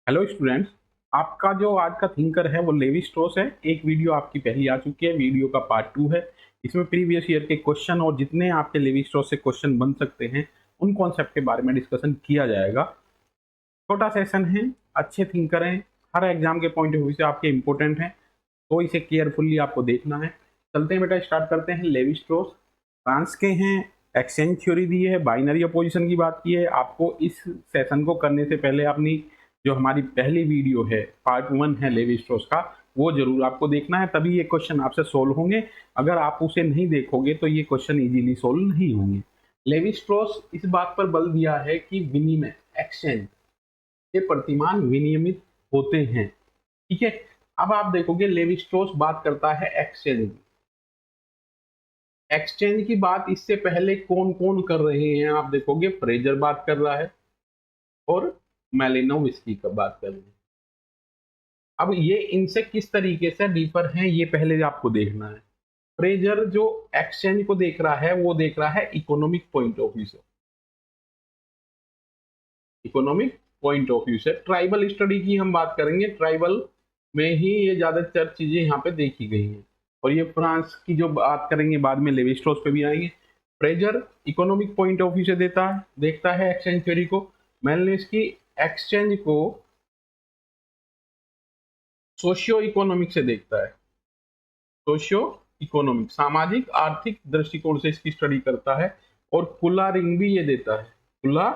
Hello students. आपका जो आज का थिंकर है वो लेवी स्ट्रॉस है। एक वीडियो आपकी पहली आ चुकी है, वीडियो का पार्ट 2 है। इसमें प्रीवियस ईयर के क्वेश्चन और जितने आपके लेवी स्ट्रॉस से क्वेश्चन बन सकते हैं उन कॉन्सेप्ट के बारे में डिस्कशन किया जाएगा। छोटा सेशन है, अच्छे थिंकर हैं, हर एग्जाम के पॉइंट ऑफ व्यू से आपके इंपॉर्टेंट हैं, तो इसे केयरफुली आपको देखना है। चलते हैं बेटा, स्टार्ट करते हैं। लेवी स्ट्रॉस फ्रांस के हैं, एक्सचेंज थ्योरी दी है, बाइनरी अपोजिशन की बात की है। आपको इस सेशन को करने से पहले अपनी जो हमारी पहली वीडियो है पार्ट 1 है लेवी स्ट्रॉस का, वो जरूर आपको देखना है, तभी ये क्वेश्चन आपसे सोल्व होंगे। अगर आप उसे नहीं देखोगे तो ये क्वेश्चन इजीली सोल्व नहीं होंगे। लेवी स्ट्रॉस इस बात पर बल दिया है कि विनिमय, एक्सचेंज के प्रतिमान विनियमित होते हैं। ठीक है, अब आप देखोगे लेवी स्ट्रॉस बात करता है एक्सचेंज की। एक्सचेंज की बात इससे पहले कौन कौन कर रहे हैं आप देखोगे, फ्रेजर बात कर रहा है और मैलिनोव्स्की का बात कर रहे हैं। अब ये इनसे किस तरीके से डिफर हैं ये पहले आपको देखना है। फ्रेजर जो एक्सचेंज को देख रहा है वो देख रहा है इकोनॉमिक पॉइंट ऑफ व्यू से, इकोनॉमिक पॉइंट ऑफ व्यू से। ट्राइबल स्टडी की हम बात करेंगे, ट्राइबल में ही ये ज्यादातर चीजें यहाँ पे देखी गई हैं। और ये फ्रांस की जो बात करेंगे बाद में, लेवी स्ट्रॉस पे भी आएंगे। Fraser economic point of view से देखता है एक्सचेंज थ्योरी को। मेलनिस्की एक्सचेंज को सोशियो इकोनॉमिक से देखता है, सोशियो इकोनॉमिक सामाजिक आर्थिक दृष्टिकोण से इसकी स्टडी करता है। और खुला रिंग भी ये देता है, खुला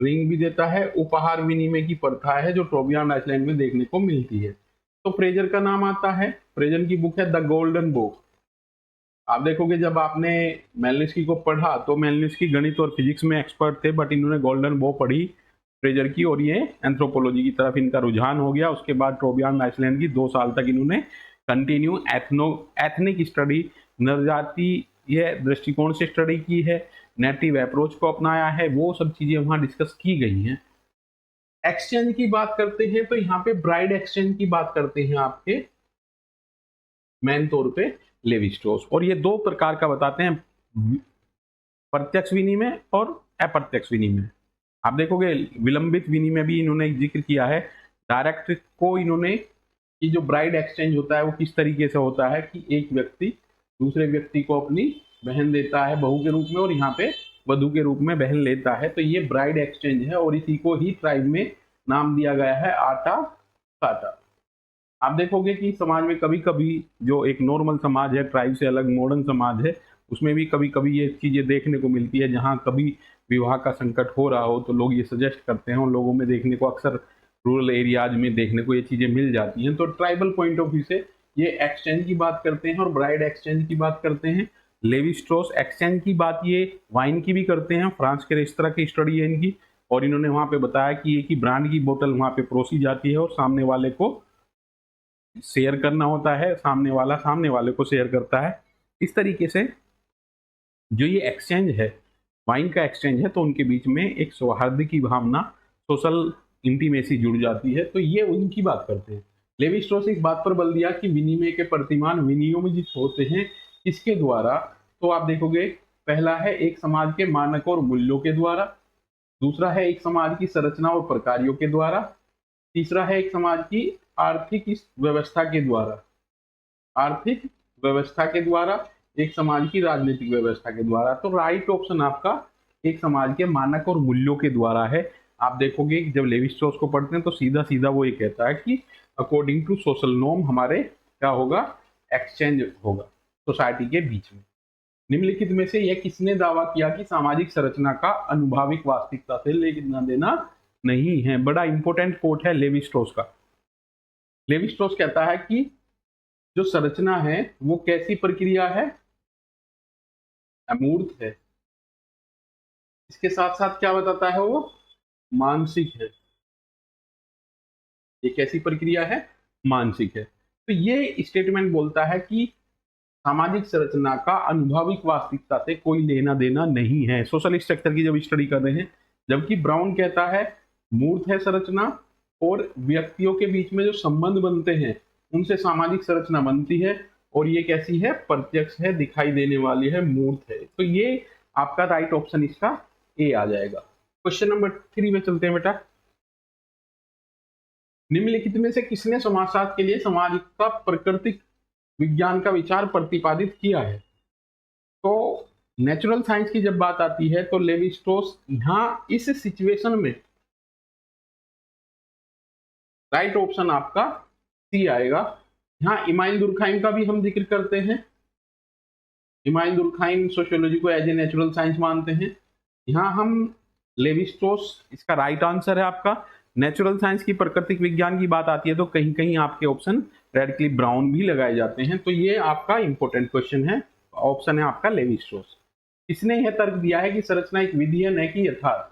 रिंग भी देता है। उपहार विनिमय की प्रथा है जो टोबियान आइलैंड में देखने को मिलती है। तो फ्रेजर का नाम आता है, फ्रेजर की बुक है द गोल्डन बुक। आप देखोगे जब आपने मेलनिस्की को पढ़ा तो मेलनिस्की गणित और फिजिक्स में एक्सपर्ट थे, बट इन्होंने गोल्डन बो पढ़ी फ्रेजर की, और ये एंथ्रोपोलॉजी की तरफ इनका रुझान हो गया। उसके बाद टोबियान आइलैंड की 2 साल तक इन्होंने कंटिन्यू एथनिक स्टडी, नरजातीय दृष्टिकोण से स्टडी की है, नेटिव अप्रोच को अपनाया है, वो सब चीजें वहां डिस्कस की गई हैं। एक्सचेंज की बात करते हैं तो यहाँ पे ब्राइड एक्सचेंज की बात करते हैं आपके मेन तौर पे लेवी स्ट्रॉस। और ये 2 प्रकार का बताते हैं, प्रत्यक्ष विनिमय और अप्रत्यक्ष विनिमय। आप देखोगे विलंबित विनिमय भी इन्होंने जिक्र किया है। डायरेक्ट को इन्होंने, कि जो ब्राइड एक्सचेंज होता है वो किस तरीके से होता है कि एक व्यक्ति दूसरे व्यक्ति को अपनी बहन देता है बहू के रूप में, और यहाँ पे वधु के रूप में बहन लेता है, तो ये ब्राइड एक्सचेंज है। और इसी को ही ट्राइब में नाम दिया गया है आटा काटा। आप देखोगे कि समाज में कभी कभी जो एक नॉर्मल समाज है, ट्राइब से अलग मॉडर्न समाज है, उसमें भी कभी कभी ये चीजें देखने को मिलती है। जहाँ कभी विवाह का संकट हो रहा हो तो लोग ये सजेस्ट करते हैं, उन लोगों में देखने को अक्सर रूरल एरियाज में देखने को ये चीजें मिल जाती हैं। तो ट्राइबल पॉइंट ऑफ व्यू से ये एक्सचेंज की बात करते हैं और ब्राइड एक्सचेंज की बात करते हैं। लेवी स्ट्रॉस एक्सचेंज की बात ये वाइन की भी करते हैं, फ्रांस के इस तरह की स्टडी है इनकी। और इन्होंने वहां पे बताया कि एक ही ब्रांड की बोतल वहां पे परोसी जाती है और सामने वाले को शेयर करना होता है, सामने वाला सामने वाले को शेयर करता है। इस तरीके से जो ये एक्सचेंज है, वाइन का एक्सचेंज है, तो उनके बीच में एक सौहार्द की भावना, सोशल इंटीमेसी जुड़ जाती है, तो ये उनकी बात करते हैं। लेवी स्ट्रॉस इस बात पर बल दिया कि विनिमय के प्रतिमान विनियोजित होते हैं किसके द्वारा, तो आप देखोगे पहला है एक समाज के मानक और मूल्यों के द्वारा, दूसरा है एक समाज की संरचना और प्रकारों के द्वारा, तीसरा है एक समाज की आर्थिक इस व्यवस्था के द्वारा, आर्थिक व्यवस्था के द्वारा, एक समाज की राजनीतिक व्यवस्था के द्वारा। तो राइट ऑप्शन आपका एक समाज के मानक और मूल्यों के द्वारा है। आप देखोगे कि जब लेवी स्ट्रॉस को पढ़ते हैं तो सीधा सीधा वो ये कहता है कि अकॉर्डिंग टू सोशल नॉर्म हमारे क्या होगा, एक्सचेंज होगा सोसाइटी के बीच में। निम्नलिखित में से यह किसने दावा किया कि सामाजिक संरचना का अनुभाविक वास्तविकता से लेना देना नहीं है। बड़ा इंपॉर्टेंट कोट है लेवी स्ट्रॉस का। लेवी स्ट्रॉस कहता है कि जो संरचना है वो कैसी प्रक्रिया है, अमूर्त है। इसके साथ साथ क्या बताता है वो, मानसिक है। ये कैसी प्रक्रिया है, मानसिक है। तो ये स्टेटमेंट बोलता है कि सामाजिक संरचना का अनुभविक वास्तविकता से कोई लेना देना नहीं है, सोशल स्ट्रक्चर की जब स्टडी कर रहे हैं। जबकि ब्राउन कहता है मूर्त है संरचना, और व्यक्तियों के बीच में जो संबंध बनते हैं उनसे सामाजिक संरचना बनती है, और ये कैसी है, प्रत्यक्ष है, दिखाई देने वाली है, मूर्त है। तो ये आपका राइट ऑप्शन इसका ए आ जाएगा। क्वेश्चन नंबर 3 में चलते हैं बेटा। निम्नलिखित में से किसने समाजशास्त्र के लिए सामाजिक का प्राकृतिक विज्ञान का विचार प्रतिपादित किया है? तो नेचुरल साइंस की जब बात आती है तो लेवी स्ट्रॉस यहाँ इस सिचुएशन में राइट ऑप्शन आपका सी आएगा। यहाँ इमाइल दुर्खाइम का भी हम जिक्र करते हैं, इमाइल दुर्खाइम सोशियोलॉजी को एज ए नेचुरल साइंस मानते हैं। यहाँ हम लेवी स्ट्रॉस इसका राइट आंसर है आपका। नेचुरल साइंस की प्राकृतिक विज्ञान की बात आती है तो कहीं कहीं आपके ऑप्शन रेड क्लिप ब्राउन भी लगाए जाते हैं, तो ये आपका इंपॉर्टेंट क्वेश्चन है। ऑप्शन है आपका लेवी स्ट्रॉस। इसने यह तर्क दिया है कि संरचना एक विधि है न कि यथार्थ,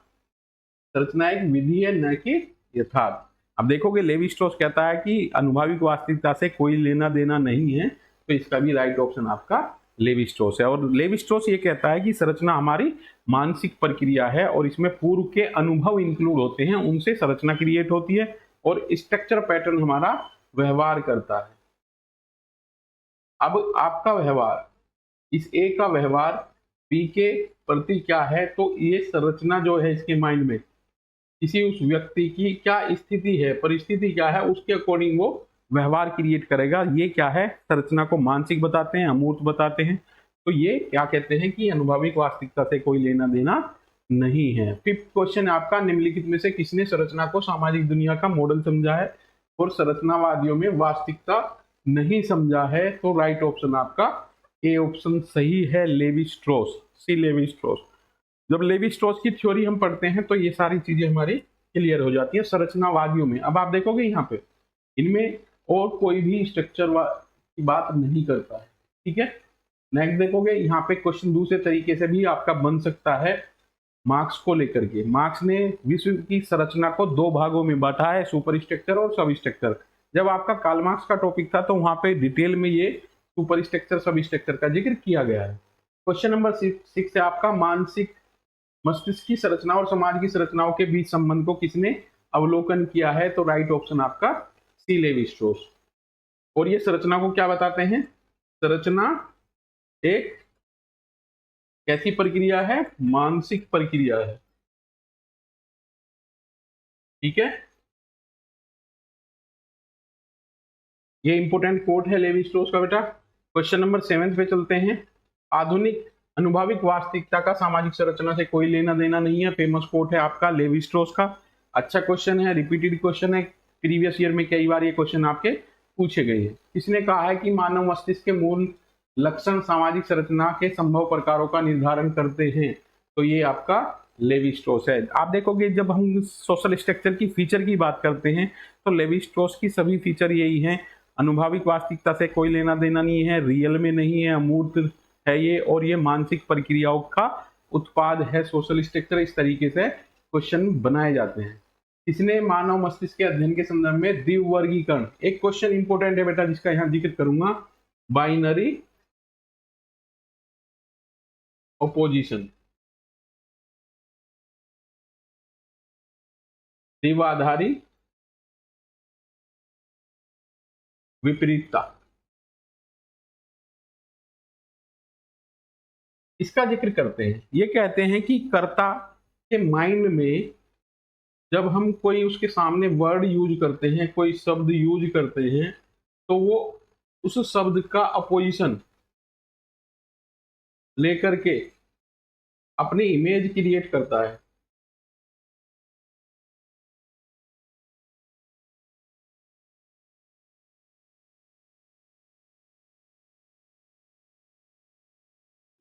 संरचना एक विधि है न कि यथार्थ। अब देखोगे लेवी स्ट्रॉस कहता है कि अनुभाविक वास्तविकता से कोई लेना देना नहीं है, तो इसका भी राइट ऑप्शन आपका लेवी स्ट्रॉस है। और लेवी स्ट्रॉस ये कहता है कि संरचना हमारी मानसिक प्रक्रिया है और इसमें पूर्व के अनुभव इंक्लूड होते हैं, उनसे संरचना क्रिएट होती है और स्ट्रक्चर पैटर्न हमारा व्यवहार करता है। अब आपका व्यवहार, इस ए का व्यवहार बी के प्रति क्या है, तो ये संरचना जो है इसके माइंड में किसी उस व्यक्ति की क्या स्थिति है, परिस्थिति क्या है, उसके अकॉर्डिंग वो व्यवहार क्रिएट करेगा। ये क्या है, संरचना को मानसिक बताते हैं, अमूर्त बताते हैं। तो ये क्या कहते हैं कि अनुभाविक वास्तविकता से कोई लेना देना नहीं है। फिफ्थ क्वेश्चन आपका, निम्नलिखित में से किसने संरचना को सामाजिक दुनिया का मॉडल समझा है और संरचनावादियों में वास्तविकता नहीं समझा है? तो राइट ऑप्शन आपका ए ऑप्शन सही है, लेवी स्ट्रॉस, सी लेवी स्ट्रॉस। जब लेवी स्ट्रॉस की थ्योरी हम पढ़ते हैं तो ये सारी चीजें हमारी क्लियर हो जाती है संरचनावादियों में। अब आप देखोगे यहाँ पे इनमें और कोई भी स्ट्रक्चर की बात नहीं करता है, ठीक है। नेक्स्ट देखोगे यहाँ पे क्वेश्चन दूसरे तरीके से भी आपका बन सकता है मार्क्स को लेकर के। मार्क्स ने विश्व की संरचना को दो भागों में बांटा है, सुपर स्ट्रक्चर और सब स्ट्रक्चर। जब आपका कार्ल मार्क्स का टॉपिक था तो वहां पे डिटेल में ये सुपर स्ट्रक्चर सब स्ट्रक्चर का जिक्र किया गया है। क्वेश्चन नंबर 6 है आपका, मानसिक मस्तिष्क की संरचना और समाज की संरचनाओं के बीच संबंध को किसने अवलोकन किया है? तो राइट ऑप्शन आपका सी लेवी स्ट्रॉस। और ये संरचना को क्या बताते हैं? संरचना एक कैसी प्रक्रिया है? मानसिक प्रक्रिया है, ठीक है। ये इंपोर्टेंट कोट है लेवी स्ट्रॉस का बेटा। क्वेश्चन नंबर 7 पे चलते हैं। आधुनिक अनुभाविक वास्तविकता का सामाजिक संरचना से कोई लेना देना नहीं है, फेमस कोट है आपका लेवी स्ट्रॉस का। अच्छा क्वेश्चन है, रिपीटेड क्वेश्चन है, प्रीवियस ईयर में कई बार ये क्वेश्चन आपके पूछे गए हैं। किसने कहा है कि मानव मस्तिष्क के मूल लक्षण सामाजिक संरचना के संभव प्रकारों का निर्धारण करते हैं? तो ये आपका लेवी स्ट्रॉस है। आप देखोगे जब हम सोशल स्ट्रक्चर की फीचर की बात करते हैं तो लेवी स्ट्रॉस की सभी फीचर यही हैं, अनुभाविक वास्तविकता से कोई लेना देना नहीं है, रियल में नहीं है, अमूर्त है ये, और ये मानसिक प्रक्रियाओं का उत्पाद है। सोशल स्ट्रक्चर इस तरीके से क्वेश्चन बनाए जाते हैं। इसने मानव मस्तिष्क के अध्ययन के संदर्भ में द्विवर्गीकरण, एक क्वेश्चन इंपोर्टेंट है बेटा जिसका यहां जिक्र करूंगा, बाइनरी ऑपोजिशन, द्विआधारी विपरीतता, इसका जिक्र करते हैं। ये कहते हैं कि कर्ता के माइंड में जब हम कोई उसके सामने वर्ड यूज करते हैं, कोई शब्द यूज करते हैं, तो वो उस शब्द का अपोजिशन लेकर के अपनी इमेज क्रिएट करता है।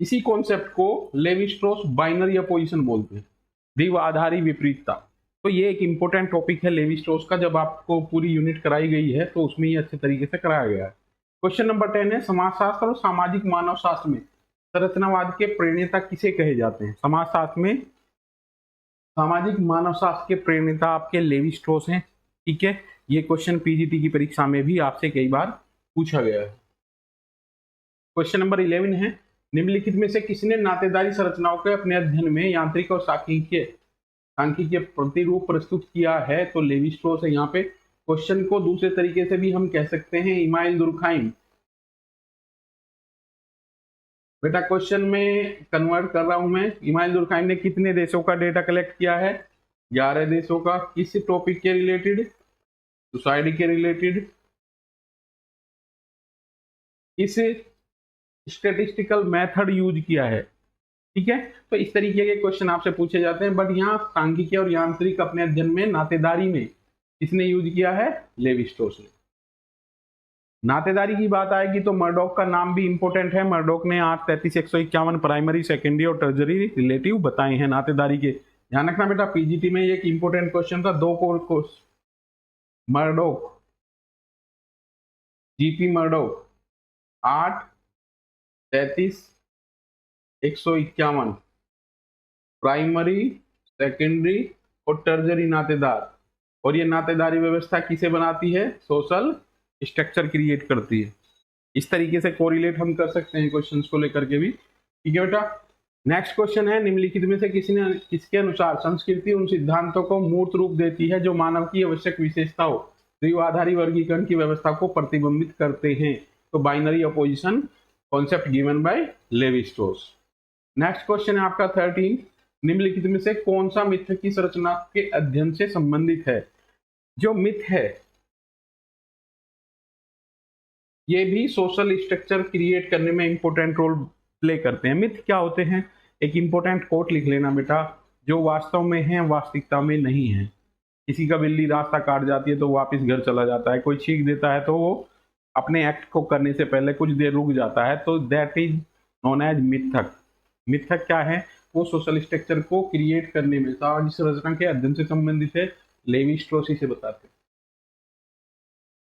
इसी कॉन्सेप्ट को लेवी स्ट्रॉस बाइनरी अपोजिशन बोलते हैं, द्विआधारी विपरीतता। तो ये एक इंपॉर्टेंट टॉपिक है लेवी स्ट्रॉस का, जब आपको पूरी यूनिट कराई गई है तो उसमें ये अच्छे तरीके से कराया गया है। क्वेश्चन नंबर 10 है, समाजशास्त्र और सामाजिक मानव शास्त्र में संरचनावाद के प्रणेता किसे कहे जाते हैं? समाजशास्त्र में सामाजिक मानव शास्त्र के प्रणेता आपके लेवी स्ट्रॉस हैं, ठीक है। ये क्वेश्चन पीजीटी की परीक्षा में भी आपसे कई बार पूछा गया है। क्वेश्चन नंबर 11 है, निम्नलिखित में से किसने नातेदारी संरचनाओं के अपने अध्ययन में यांत्रिक और सांख्यिकीय प्रतिरूप प्रस्तुत किया है? तो लेवी स्ट्रॉस है यहाँ पे। क्वेश्चन को दूसरे तरीके से भी हम कह सकते हैं, इमाइल दुर्खाइम। बेटा क्वेश्चन में कन्वर्ट कर रहा हूं मैं। इमाइल दुर्खाइम ने कितने देशों का डेटा कलेक्ट किया है? 11 देशों का। किस टॉपिक के रिलेटेड? सोसाइटी के रिलेटेड इस स्टैटिस्टिकल मेथड यूज किया है। ठीक है, तो इस तरीके के क्वेश्चन आपसे पूछे जाते हैं। बट यहाँ सांख्यिकी और यांत्रिक अपने अध्ययन में नातेदारी में किसने यूज किया है? लेवी स्ट्रोस ने। नातेदारी की बात आएगी तो मर्डॉक का नाम भी इंपॉर्टेंट है। मर्डॉक ने 833-151 प्राइमरी, सेकेंडरी और टर्जरी रिलेटिव बताए हैं नातेदारी के। ध्यान रखना बेटा, पीजीटी में एक इंपॉर्टेंट क्वेश्चन था, 2 course Murdock, GP Murdock 833-151 primary, secondary और टर्जरी नातेदार। और ये नातेदारी व्यवस्था किसे बनाती है? सोशल स्ट्रक्चर क्रिएट करती है। इस तरीके से कोरिलेट हम कर सकते हैं क्वेश्चंस को लेकर के भी। ठीक है बेटा, नेक्स्ट क्वेश्चन है, निम्नलिखित में से किसके अनुसार संस्कृति उन सिद्धांतों को मूर्त रूप देती है जो मानव की आवश्यक विशेषताओं द्विआधारी वर्गीकरण की व्यवस्था को प्रतिबिंबित करते हैं? तो binary opposition concept given by Levi Strauss. Next question है आपका 13, निम्नलिखित में से कौन सा मिथ्य की संरचना के अध्ययन से संबंधित है? जो मिथ है ये भी सोशल स्ट्रक्चर क्रिएट करने में इंपॉर्टेंट रोल प्ले करते हैं। मिथ क्या होते हैं? एक इंपॉर्टेंट कोट लिख लेना बेटा, जो वास्तव में है वास्तविकता में नहीं है। किसी का बिल्ली रास्ता काट जाती है तो वापस घर चला जाता है, कोई छींक देता है तो वो अपने एक्ट को करने से पहले कुछ देर रुक जाता है, तो दैट इज नोन एज मिथक। मिथक क्या है? वो सोशल स्ट्रक्चर को क्रिएट करने में, सामाजिक संरचना के अध्ययन से संबंधित है। लेवी स्ट्रोस से बताते हैं।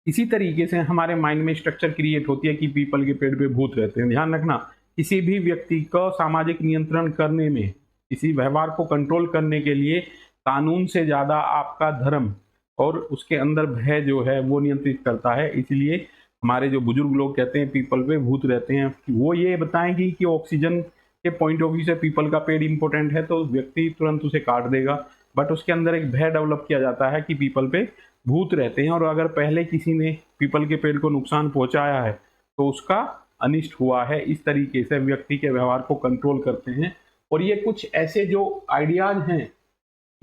इसी तरीके से हमारे माइंड में स्ट्रक्चर क्रिएट होती है कि पीपल के पेड़ पे भूत रहते हैं। ध्यान रखना, किसी भी व्यक्ति को सामाजिक नियंत्रण करने में, किसी व्यवहार को कंट्रोल करने के लिए कानून से ज्यादा आपका धर्म और उसके अंदर भय जो है वो नियंत्रित करता है। इसलिए हमारे जो बुजुर्ग लोग कहते हैं पीपल पे भूत रहते हैं, वो ये बताएंगे कि ऑक्सीजन के पॉइंट ऑफ व्यू से पीपल का पेड़ इंपॉर्टेंट है तो व्यक्ति तुरंत उसे काट देगा, बट उसके अंदर एक भय डेवलप किया जाता है कि पीपल पे भूत रहते हैं और अगर पहले किसी ने पीपल के पेड़ को नुकसान पहुंचाया है तो उसका अनिष्ट हुआ है। इस तरीके से व्यक्ति के व्यवहार को कंट्रोल करते हैं। और ये कुछ ऐसे जो आइडियाज हैं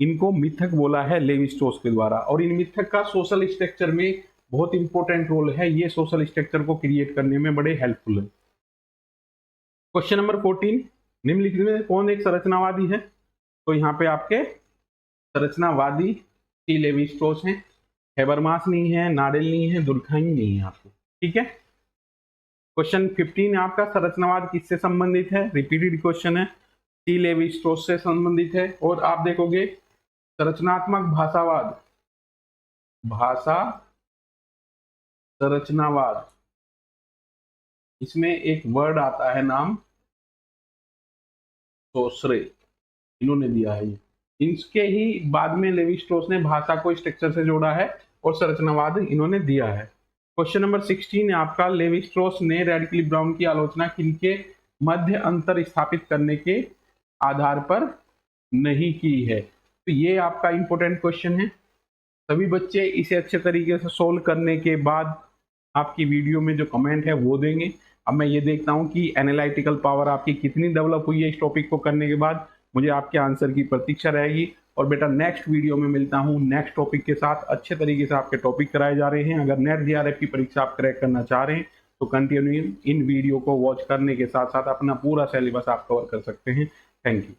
इनको मिथक बोला है लेवी स्ट्रोस के द्वारा, और इन मिथक का सोशल स्ट्रक्चर में बहुत इंपॉर्टेंट रोल है। ये सोशल स्ट्रक्चर को क्रिएट करने में बड़े हेल्पफुल है। क्वेश्चन नंबर 14, निम्नलिखित में कौन एक संरचनावादी है? तो यहाँ पे आपके संरचनावादी टी लेवी स्ट्रोस हैं। हेबरमास नहीं है, नाडेल नहीं है, दुर्खाइम नहीं है आपको। ठीक है, क्वेश्चन 15 आपका संरचनावाद किससे संबंधित है? रिपीटेड क्वेश्चन है, टी लेवी स्ट्रोस से संबंधित है। और आप देखोगे संरचनात्मक भाषावाद, भाषा संरचनावाद, इसमें एक वर्ड आता है नाम सोसरे, इन्होंने दिया है ये। इसके ही बाद में लेवी स्ट्रोस ने भाषा को स्ट्रक्चर से जोड़ा है और संरचनावाद इन्होंने दिया है। क्वेश्चन नंबर 16 आपका, लेवी स्ट्रोस ने रैडिकली ब्राउन की आलोचना किनके मध्य अंतर स्थापित करने के आधार पर नहीं की है? तो ये आपका इंपॉर्टेंट क्वेश्चन है। सभी बच्चे इसे अच्छे तरीके से सोल्व करने के बाद आपकी वीडियो में जो कमेंट है वो देंगे। अब मैं ये देखता हूँ कि एनालिटिकल पावर आपकी कितनी डेवलप हुई है इस टॉपिक को करने के बाद। मुझे आपके आंसर की प्रतीक्षा रहेगी। और बेटा नेक्स्ट वीडियो में मिलता हूँ नेक्स्ट टॉपिक के साथ। अच्छे तरीके से आपके टॉपिक कराए जा रहे हैं। अगर नेट जीआरएफ की परीक्षा आप क्रैक करना चाह रहे हैं तो कंटिन्यू इन वीडियो को वॉच करने के साथ साथ अपना पूरा सिलेबस आप कवर कर सकते हैं। Thank you.